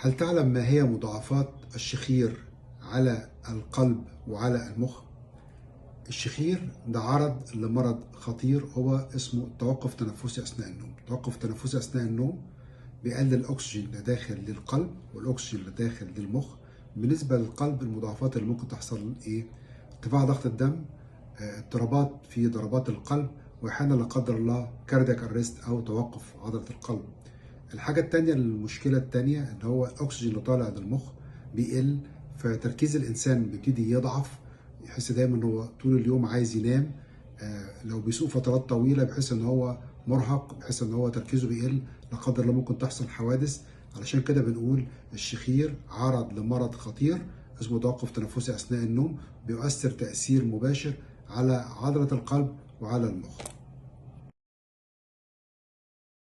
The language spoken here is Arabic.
هل تعلم ما هي مضاعفات الشخير على القلب وعلى المخ؟ الشخير ده عرض لمرض خطير هو اسمه التوقف التنفسي أثناء النوم. التوقف التنفسي أثناء النوم بيقلل الأكسجين اللي داخل للقلب والأكسجين اللي داخل للمخ. بالنسبة للقلب المضاعفات اللي ممكن تحصل إيه؟ ارتفاع ضغط الدم، اضطرابات في ضربات القلب، وأحيانا لا قدر الله كاردياك أرست أو توقف عضلة القلب. الحاجة التانية، المشكلة التانية ان هو الاكسجين اللي طالع للمخ بيقل، فتركيز الانسان بيبتدي يضعف، يحس دايما ان هو طول اليوم عايز ينام. لو بيسوق فترات طويلة بيحس ان هو مرهق، بيحس ان هو تركيزه بيقل، لا قدر الله ممكن تحصل حوادث. علشان كده بنقول الشخير عرض لمرض خطير اسمه توقف تنفسي اثناء النوم، بيؤثر تأثير مباشر على عضلة القلب وعلى المخ.